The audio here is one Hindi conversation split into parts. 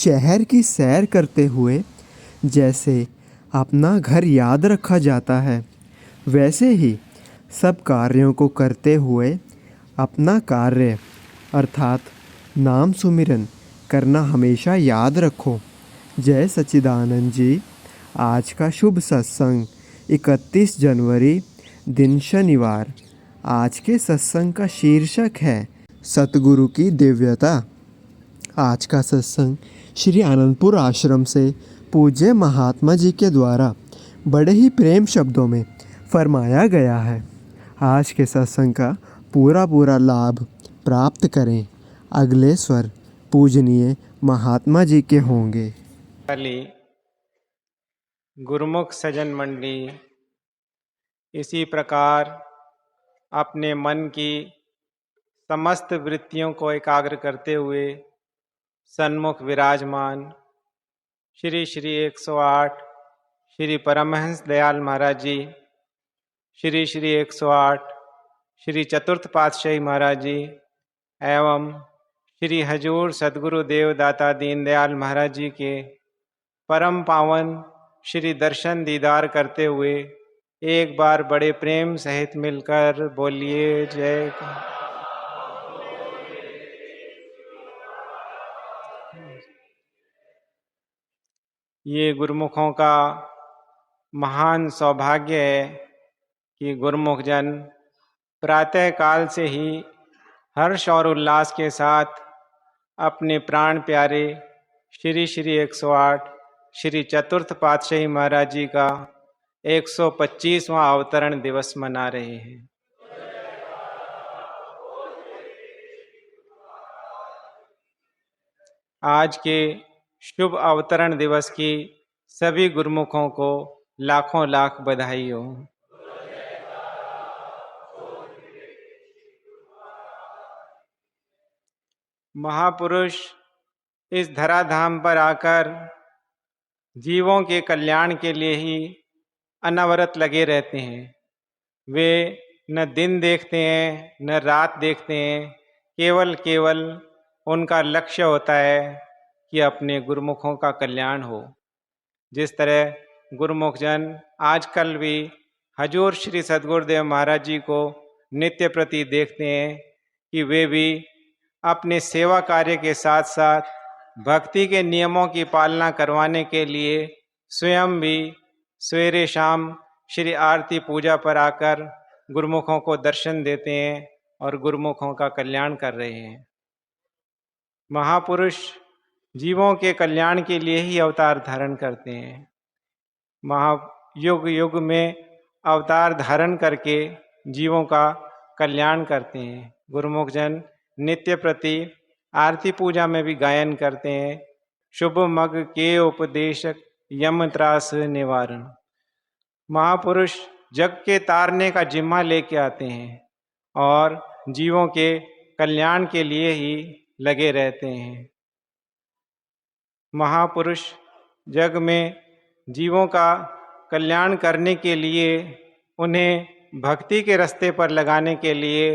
शहर की सैर करते हुए जैसे अपना घर याद रखा जाता है, वैसे ही सब कार्यों को करते हुए अपना कार्य अर्थात नाम सुमिरन करना हमेशा याद रखो। जय सच्चिदानंद जी। आज का शुभ सत्संग 31 जनवरी दिन शनिवार। आज के सत्संग का शीर्षक है सतगुरु की दिव्यता। आज का सत्संग श्री आनंदपुर आश्रम से पूज्य महात्मा जी के द्वारा बड़े ही प्रेम शब्दों में फरमाया गया है। आज के सत्संग का पूरा लाभ प्राप्त करें। अगले स्वर पूजनीय महात्मा जी के होंगे। गुरुमुख सजन मंडली, इसी प्रकार अपने मन की समस्त वृत्तियों को एकाग्र करते हुए सन्मुख विराजमान श्री श्री 108 श्री परमहंस दयाल महाराज जी, श्री श्री 108 श्री चतुर्थ पातशाही महाराज जी एवं श्री हजूर सदगुरु देवदाता दीनदयाल महाराज जी के परम पावन श्री दर्शन दीदार करते हुए एक बार बड़े प्रेम सहित मिलकर बोलिए जय। ये गुरुमुखों का महान सौभाग्य है कि गुरुमुख जन प्रातः काल से ही हर्ष और उल्लास के साथ अपने प्राण प्यारे श्री श्री 108 श्री चतुर्थ पातशाही महाराज जी का 125वां अवतरण दिवस मना रहे हैं। आज के शुभ अवतरण दिवस की सभी गुरुमुखों को लाखों लाख बधाई हो। महापुरुष इस धराधाम पर आकर जीवों के कल्याण के लिए ही अनवरत लगे रहते हैं। वे न दिन देखते हैं न रात देखते हैं, केवल उनका लक्ष्य होता है कि अपने गुरुमुखों का कल्याण हो। जिस तरह गुरुमुख जन आजकल भी हजूर श्री सदगुरुदेव महाराज जी को नित्य प्रति देखते हैं कि वे भी अपने सेवा कार्य के साथ साथ भक्ति के नियमों की पालना करवाने के लिए स्वयं भी सवेरे शाम श्री आरती पूजा पर आकर गुरुमुखों को दर्शन देते हैं और गुरुमुखों का कल्याण कर रहे हैं। महापुरुष जीवों के कल्याण के लिए ही अवतार धारण करते हैं। महायुग युग में अवतार धारण करके जीवों का कल्याण करते हैं। गुरुमुख जन नित्य प्रति आरती पूजा में भी गायन करते हैं, शुभ मग के उपदेशक यम त्रास निवारण। महापुरुष जग के तारने का जिम्मा लेके आते हैं और जीवों के कल्याण के लिए ही लगे रहते हैं। महापुरुष जग में जीवों का कल्याण करने के लिए, उन्हें भक्ति के रास्ते पर लगाने के लिए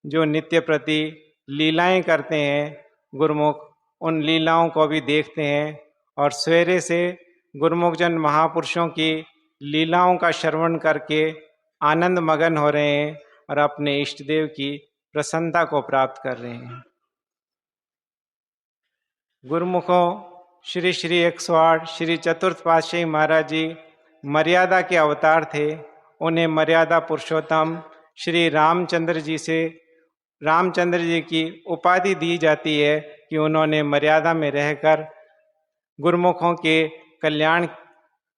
जो नित्य प्रति लीलाएं करते हैं, गुरुमुख उन लीलाओं को भी देखते हैं और सवेरे से गुरुमुख जन महापुरुषों की लीलाओं का श्रवण करके आनंद मगन हो रहे हैं और अपने इष्ट देव की प्रसन्नता को प्राप्त कर रहे हैं। गुरुमुखों श्री श्री 108 श्री चतुर्थ पातशाही महाराज जी मर्यादा के अवतार थे। उन्हें मर्यादा पुरुषोत्तम श्री रामचंद्र जी की उपाधि दी जाती है कि उन्होंने मर्यादा में रहकर गुरुमुखों के कल्याण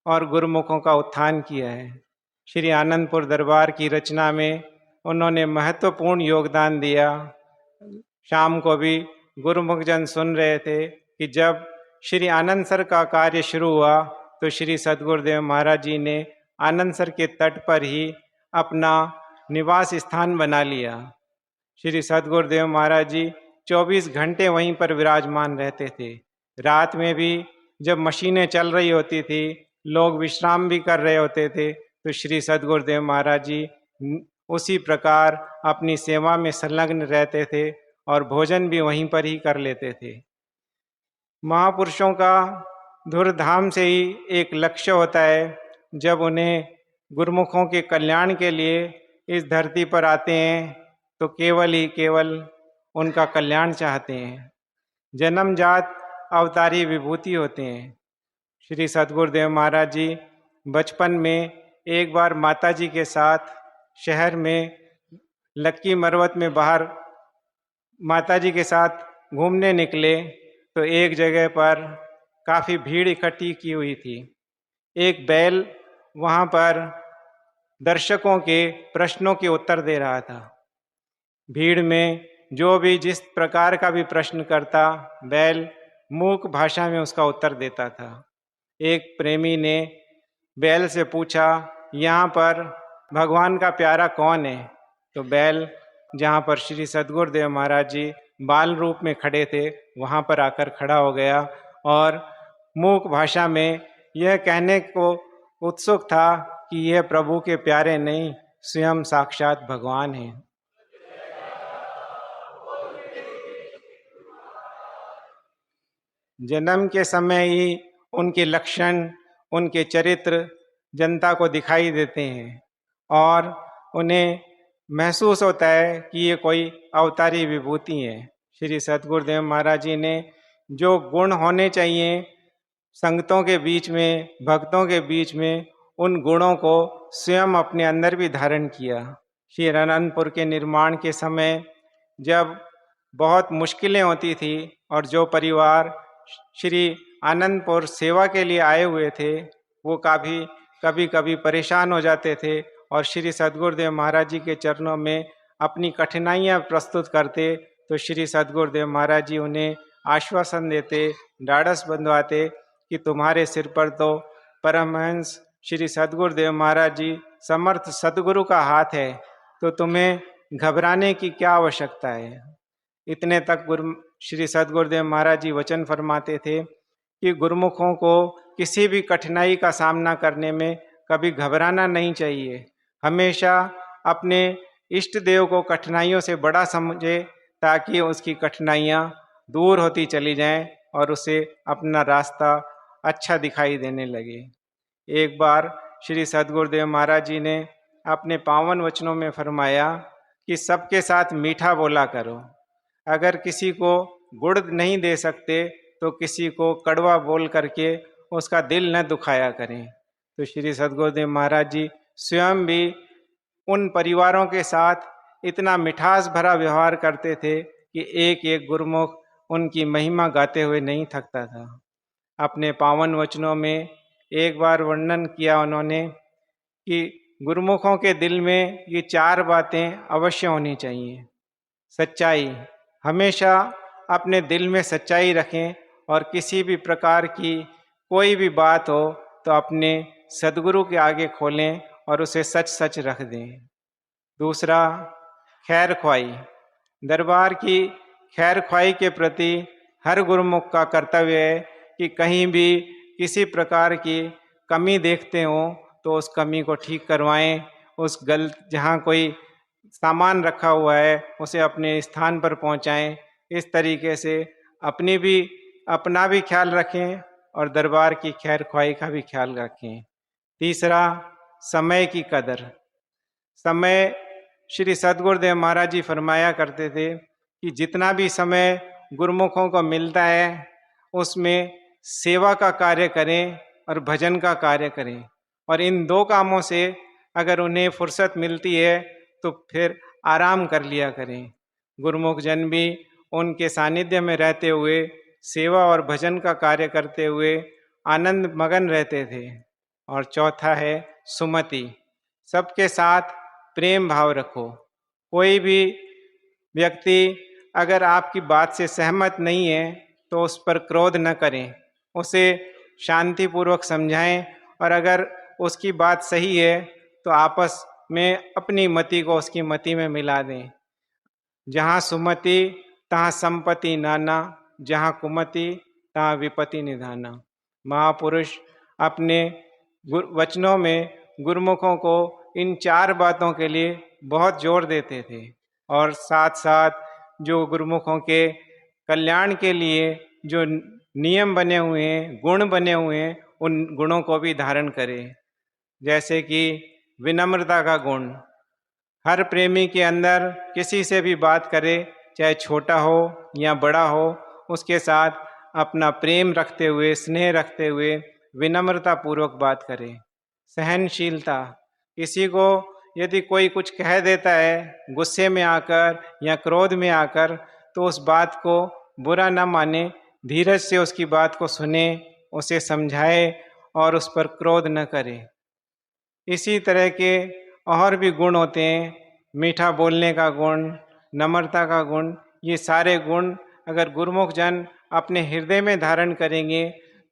और गुरुमुखों का उत्थान किया है। श्री आनंदपुर दरबार की रचना में उन्होंने महत्वपूर्ण योगदान दिया। शाम को भी गुरुमुख जन सुन रहे थे कि जब श्री आनंदसर का कार्य शुरू हुआ तो श्री सदगुरुदेव महाराज जी ने आनंदसर के तट पर ही अपना निवास स्थान बना लिया। श्री सदगुरुदेव महाराज जी 24 घंटे वहीं पर विराजमान रहते थे। रात में भी जब मशीनें चल रही होती थी, लोग विश्राम भी कर रहे होते थे, तो श्री सदगुरुदेव महाराज जी उसी प्रकार अपनी सेवा में संलग्न रहते थे और भोजन भी वहीं पर ही कर लेते थे। महापुरुषों का धुरधाम से ही एक लक्ष्य होता है। जब उन्हें गुरुमुखों के कल्याण के लिए इस धरती पर आते हैं तो केवल ही केवल उनका कल्याण चाहते हैं। जन्मजात अवतारी विभूति होते हैं। श्री सद्गुरुदेव महाराज जी बचपन में एक बार माताजी के साथ शहर में लक्की मरवत में बाहर माताजी के साथ घूमने निकले तो एक जगह पर काफ़ी भीड़ इकट्ठी की हुई थी। एक बैल वहाँ पर दर्शकों के प्रश्नों के उत्तर दे रहा था। भीड़ में जो भी जिस प्रकार का भी प्रश्न करता, बैल मूक भाषा में उसका उत्तर देता था। एक प्रेमी ने बैल से पूछा, यहाँ पर भगवान का प्यारा कौन है? तो बैल जहाँ पर श्री सद्गुरुदेव महाराज जी बाल रूप में खड़े थे वहाँ पर आकर खड़ा हो गया और मूक भाषा में यह कहने को उत्सुक था कि यह प्रभु के प्यारे नहीं, स्वयं साक्षात भगवान हैं। जन्म के समय ही उनके लक्षण, उनके चरित्र जनता को दिखाई देते हैं और उन्हें महसूस होता है कि ये कोई अवतारी विभूति है। श्री सद्गुरुदेव महाराज जी ने जो गुण होने चाहिए संगतों के बीच में, भक्तों के बीच में, उन गुणों को स्वयं अपने अंदर भी धारण किया। श्री अनंतपुर के निर्माण के समय जब बहुत मुश्किलें होती थी और जो परिवार श्री आनंदपुर सेवा के लिए आए हुए थे वो कभी कभी परेशान हो जाते थे और श्री सद्गुरुदेव महाराज जी के चरणों में अपनी कठिनाइयाँ प्रस्तुत करते तो श्री सद्गुरुदेव महाराज जी उन्हें आश्वासन देते, ढाढ़स बंधवाते कि तुम्हारे सिर पर तो परमहंस श्री सद्गुरुदेव महाराज जी समर्थ सद्गुरु का हाथ है, तो तुम्हें घबराने की क्या आवश्यकता है। इतने तक श्री सद्गुरुदेव महाराज जी वचन फरमाते थे कि गुरुमुखों को किसी भी कठिनाई का सामना करने में कभी घबराना नहीं चाहिए। हमेशा अपने इष्ट देव को कठिनाइयों से बड़ा समझे ताकि उसकी कठिनाइयाँ दूर होती चली जाएं और उसे अपना रास्ता अच्छा दिखाई देने लगे। एक बार श्री सद्गुरुदेव महाराज जी ने अपने पावन वचनों में फरमाया कि सबके साथ मीठा बोला करो। अगर किसी को गुड़ नहीं दे सकते तो किसी को कड़वा बोल करके उसका दिल न दुखाया करें। तो श्री सद्गुरुदेव महाराज जी स्वयं भी उन परिवारों के साथ इतना मिठास भरा व्यवहार करते थे कि एक एक गुरुमुख उनकी महिमा गाते हुए नहीं थकता था। अपने पावन वचनों में एक बार वर्णन किया उन्होंने कि गुरुमुखों के दिल में ये 4 बातें अवश्य होनी चाहिए। सच्चाई, हमेशा अपने दिल में सच्चाई रखें और किसी भी प्रकार की कोई भी बात हो तो अपने सद्गुरु के आगे खोलें और उसे सच सच रख दें। दूसरा, खैर ख्वाही, दरबार की खैर ख्वाही के प्रति हर गुरुमुख का कर्तव्य है कि कहीं भी किसी प्रकार की कमी देखते हो तो उस कमी को ठीक करवाएं। उस जहाँ कोई सामान रखा हुआ है उसे अपने स्थान पर पहुंचाएं। इस तरीके से अपना भी ख्याल रखें और दरबार की खैर ख्वाही का भी ख्याल रखें। तीसरा, समय की कदर। समय, श्री सद्गुरुदेव महाराज जी फरमाया करते थे कि जितना भी समय गुरुमुखों को मिलता है उसमें सेवा का कार्य करें और भजन का कार्य करें, और इन 2 कामों से अगर उन्हें फुर्सत मिलती है तो फिर आराम कर लिया करें। गुरुमुख जन भी उनके सानिध्य में रहते हुए सेवा और भजन का कार्य करते हुए आनंद मगन रहते थे। और चौथा है सुमति, सबके साथ प्रेम भाव रखो। कोई भी व्यक्ति अगर आपकी बात से सहमत नहीं है तो उस पर क्रोध न करें, उसे शांतिपूर्वक समझाएं और अगर उसकी बात सही है तो आपस में अपनी मति को उसकी मति में मिला दें। जहाँ सुमति तहाँ संपत्ति नाना, जहाँ कुमति तहाँ विपत्ति निधाना। महापुरुष अपने वचनों में गुरुमुखों को इन 4 बातों के लिए बहुत जोर देते थे और साथ साथ जो गुरुमुखों के कल्याण के लिए जो नियम बने हुए हैं, गुण बने हुए हैं, उन गुणों को भी धारण करे। जैसे कि विनम्रता का गुण, हर प्रेमी के अंदर किसी से भी बात करे, चाहे छोटा हो या बड़ा हो, उसके साथ अपना प्रेम रखते हुए, स्नेह रखते हुए विनम्रता पूर्वक बात करे। सहनशीलता, किसी को यदि कोई कुछ कह देता है गुस्से में आकर या क्रोध में आकर, तो उस बात को बुरा न माने, धीरज से उसकी बात को सुने, उसे समझाए और उस पर क्रोध न करे। इसी तरह के और भी गुण होते हैं, मीठा बोलने का गुण, नम्रता का गुण। ये सारे गुण अगर गुरुमुख जन अपने हृदय में धारण करेंगे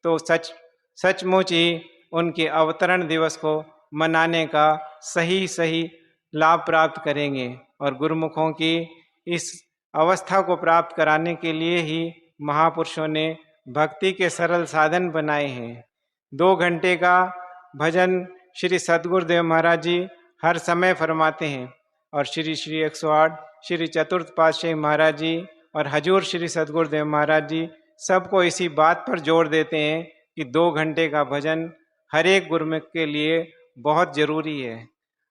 तो सचमुच ही उनके अवतरण दिवस को मनाने का सही सही लाभ प्राप्त करेंगे। और गुरुमुखों की इस अवस्था को प्राप्त कराने के लिए ही महापुरुषों ने भक्ति के सरल साधन बनाए हैं। 2 घंटे का भजन श्री सद्गुरुदेव महाराज जी हर समय फरमाते हैं, और श्री श्री 108 श्री चतुर्थ पातशाही महाराज जी और हजूर श्री सद्गुरुदेव महाराज जी सबको इसी बात पर जोर देते हैं कि 2 घंटे का भजन हर एक गुरुमुख के लिए बहुत जरूरी है।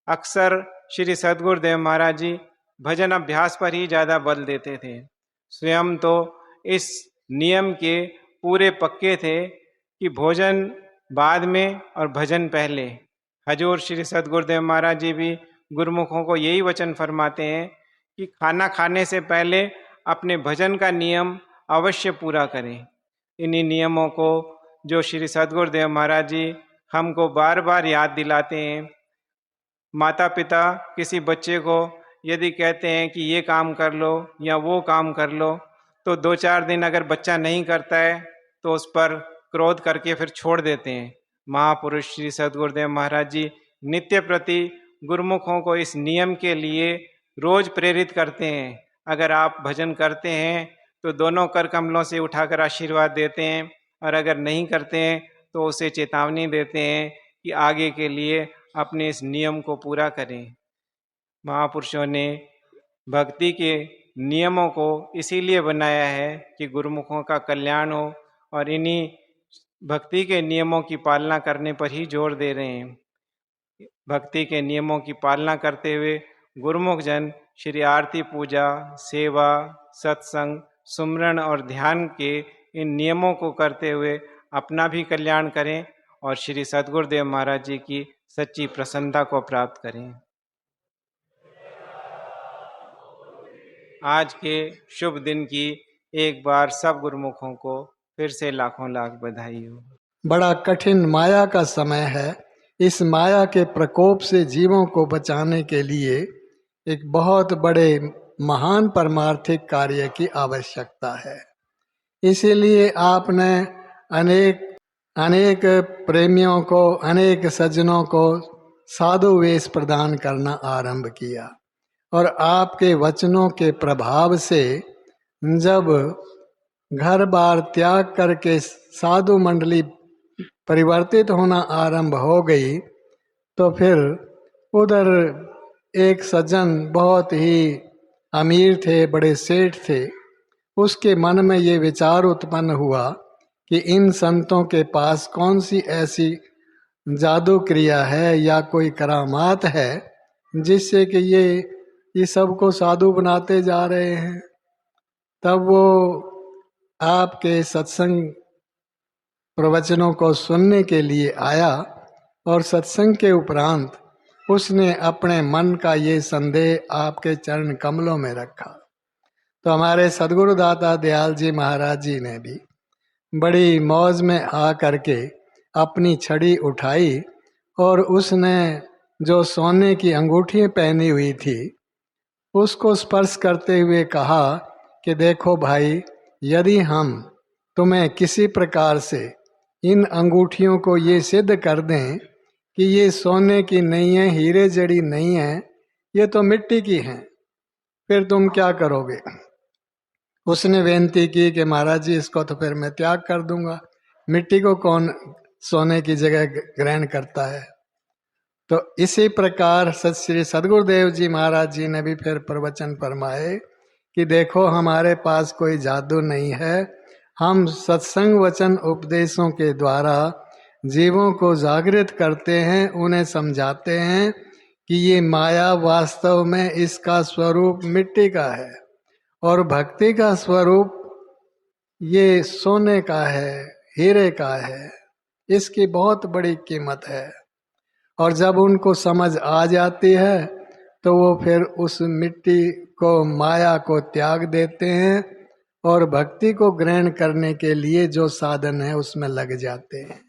अक्सर श्री सद्गुरुदेव महाराज जी भजन अभ्यास पर ही ज़्यादा बल देते थे। स्वयं तो इस नियम के पूरे पक्के थे कि भोजन बाद में और भजन पहले। हजूर श्री सद्गुरुदेव महाराज जी भी गुरुमुखों को यही वचन फरमाते हैं कि खाना खाने से पहले अपने भजन का नियम अवश्य पूरा करें। इन्हीं नियमों को जो श्री सद्गुरुदेव महाराज जी हमको बार बार याद दिलाते हैं। माता पिता किसी बच्चे को यदि कहते हैं कि ये काम कर लो या वो काम कर लो, तो 2-4 दिन अगर बच्चा नहीं करता है तो उस पर क्रोध करके फिर छोड़ देते हैं। महापुरुष श्री सद्गुरुदेव महाराज जी नित्य प्रति गुरुमुखों को इस नियम के लिए रोज प्रेरित करते हैं। अगर आप भजन करते हैं तो दोनों कर कमलों से उठाकर आशीर्वाद देते हैं, और अगर नहीं करते हैं तो उसे चेतावनी देते हैं कि आगे के लिए अपने इस नियम को पूरा करें। महापुरुषों ने भक्ति के नियमों को इसीलिए बनाया है कि गुरुमुखों का कल्याण हो, और इन्हीं भक्ति के नियमों की पालना करने पर ही जोर दे रहे हैं। भक्ति के नियमों की पालना करते हुए गुरुमुख जन श्री आरती पूजा, सेवा, सत्संग, सुमरण और ध्यान के इन नियमों को करते हुए अपना भी कल्याण करें और श्री सद्गुरुदेव महाराज जी की सच्ची प्रसन्नता को प्राप्त करें। आज के शुभ दिन की एक बार सब गुरुमुखों को फिर से लाखों लाख बधाई हो। बड़ा कठिन माया का समय है। इस माया के प्रकोप से जीवों को बचाने के लिए एक बहुत बड़े महान परमार्थिक कार्य की आवश्यकता है। इसीलिए आपने अनेक प्रेमियों को, अनेक सज्जनों को साधु वेश प्रदान करना आरंभ किया, और आपके वचनों के प्रभाव से जब घर बार त्याग करके साधु मंडली परिवर्तित होना आरंभ हो गई, तो फिर उधर एक सज्जन बहुत ही अमीर थे, बड़े सेठ थे, उसके मन में ये विचार उत्पन्न हुआ कि इन संतों के पास कौन सी ऐसी जादू क्रिया है या कोई करामात है जिससे कि ये सबको साधु बनाते जा रहे हैं। तब वो आपके सत्संग प्रवचनों को सुनने के लिए आया, और सत्संग के उपरांत उसने अपने मन का ये संदेह आपके चरण कमलों में रखा। तो हमारे सद्गुरु दाता दयाल जी महाराज जी ने भी बड़ी मौज में आ करके अपनी छड़ी उठाई, और उसने जो सोने की अंगूठी पहनी हुई थी उसको स्पर्श करते हुए कहा कि देखो भाई, यदि हम तुम्हें किसी प्रकार से इन अंगूठियों को ये सिद्ध कर दें कि ये सोने की नहीं है, हीरे जड़ी नहीं है, ये तो मिट्टी की हैं, फिर तुम क्या करोगे? उसने विनती की कि महाराज जी, इसको तो फिर मैं त्याग कर दूंगा, मिट्टी को कौन सोने की जगह ग्रहण करता है। तो इसी प्रकार श्री सद्गुरुदेव जी महाराज जी ने भी फिर प्रवचन फरमाए कि देखो, हमारे पास कोई जादू नहीं है, हम सत्संग वचन उपदेशों के द्वारा जीवों को जागृत करते हैं, उन्हें समझाते हैं कि ये माया वास्तव में इसका स्वरूप मिट्टी का है और भक्ति का स्वरूप ये सोने का है, हीरे का है, इसकी बहुत बड़ी कीमत है। और जब उनको समझ आ जाती है तो वो फिर उस मिट्टी को, माया को त्याग देते हैं और भक्ति को ग्रहण करने के लिए जो साधन है उसमें लग जाते हैं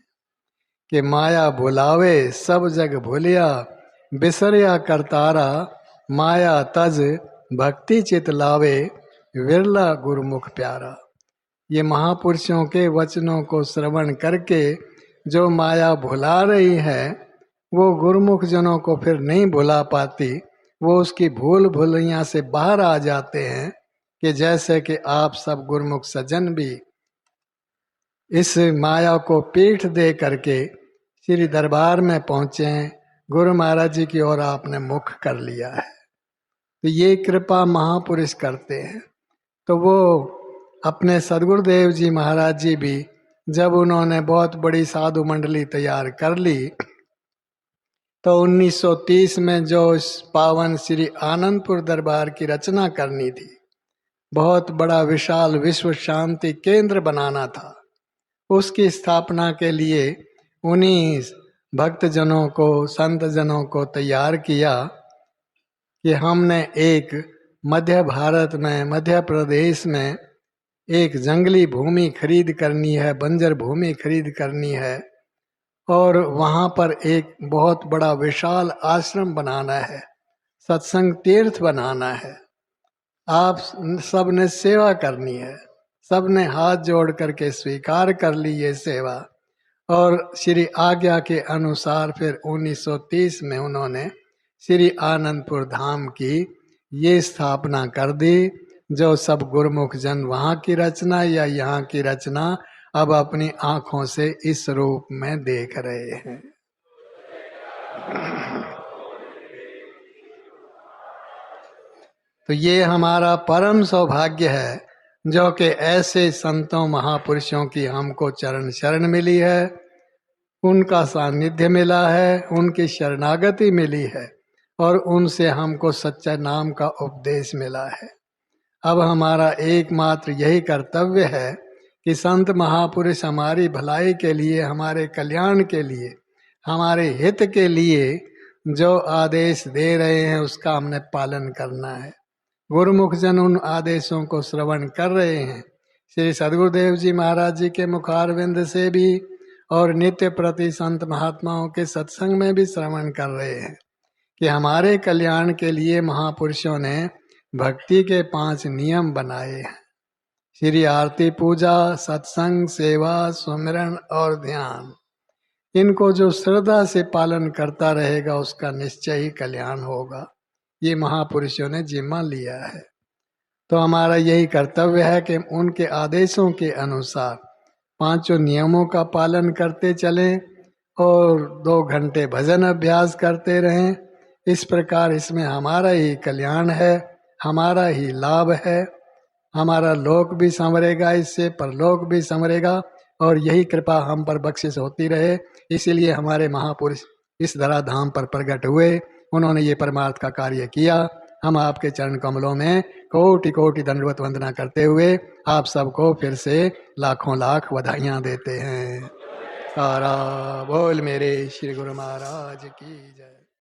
कि माया भुलावे सब जग भूलिया, बिसरिया करतारा, माया तज भक्ति चित लावे, विरला गुरुमुख प्यारा। ये महापुरुषों के वचनों को श्रवण करके जो माया भुला रही है वो गुरुमुख जनों को फिर नहीं भुला पाती, वो उसकी भूल भुलैया से बाहर आ जाते हैं कि जैसे कि आप सब गुरुमुख सज्जन भी इस माया को पीठ दे करके श्री दरबार में पहुंचे हैं, गुरु महाराज जी की ओर आपने मुख कर लिया है। तो ये कृपा महापुरुष करते हैं। तो वो अपने सदगुरुदेव जी महाराज जी भी जब उन्होंने बहुत बड़ी साधु मंडली तैयार कर ली तो 1930 में जो इस पावन श्री आनंदपुर दरबार की रचना करनी थी, बहुत बड़ा विशाल विश्व शांति केंद्र बनाना था, उसकी स्थापना के लिए उन्हीं भक्तजनों को, संत जनों को तैयार किया कि हमने एक मध्य भारत में, मध्य प्रदेश में एक जंगली भूमि खरीद करनी है, बंजर भूमि खरीद करनी है और वहाँ पर एक बहुत बड़ा विशाल आश्रम बनाना है, सत्संग तीर्थ बनाना है। आप सब ने सेवा करनी है। सब ने हाथ जोड़ करके स्वीकार कर ली ये सेवा और श्री आज्ञा के अनुसार फिर 1930 में उन्होंने श्री आनंदपुर धाम की ये स्थापना कर दी, जो सब गुरुमुख जन वहाँ की रचना या यहाँ की रचना अब अपनी आंखों से इस रूप में देख रहे हैं। तो ये हमारा परम सौभाग्य है जो कि ऐसे संतों महापुरुषों की हमको चरण शरण मिली है, उनका सानिध्य मिला है, उनकी शरणागति मिली है और उनसे हमको सच्चा नाम का उपदेश मिला है। अब हमारा एकमात्र यही कर्तव्य है कि संत महापुरुष हमारी भलाई के लिए, हमारे कल्याण के लिए, हमारे हित के लिए जो आदेश दे रहे हैं उसका हमने पालन करना है। गुरुमुख जन उन आदेशों को श्रवण कर रहे हैं। श्री सदगुरुदेव जी महाराज जी के मुखारविंद से भी और नित्य प्रति संत महात्माओं के सत्संग में भी श्रवण कर रहे हैं कि हमारे कल्याण के लिए महापुरुषों ने भक्ति के 5 नियम बनाए हैं। श्री आरती, पूजा, सत्संग, सेवा, सुमिरन और ध्यान, इनको जो श्रद्धा से पालन करता रहेगा उसका निश्चय ही कल्याण होगा। ये महापुरुषों ने जिम्मा लिया है। तो हमारा यही कर्तव्य है कि उनके आदेशों के अनुसार 5 नियमों का पालन करते चलें और 2 घंटे भजन अभ्यास करते रहें। इस प्रकार इसमें हमारा ही कल्याण है, हमारा ही लाभ है, हमारा लोक भी संवरेगा, इससे परलोक भी संवरेगा और यही कृपा हम पर बख्शिश होती रहे। इसीलिए हमारे महापुरुष इस धराधाम पर प्रकट हुए, उन्होंने ये परमार्थ का कार्य किया। हम आपके चरण कमलों में कोटि कोटि दंडवत वंदना करते हुए आप सबको फिर से लाखों लाख बधाइयाँ देते हैं। सारा बोल मेरे श्री गुरु महाराज की जय।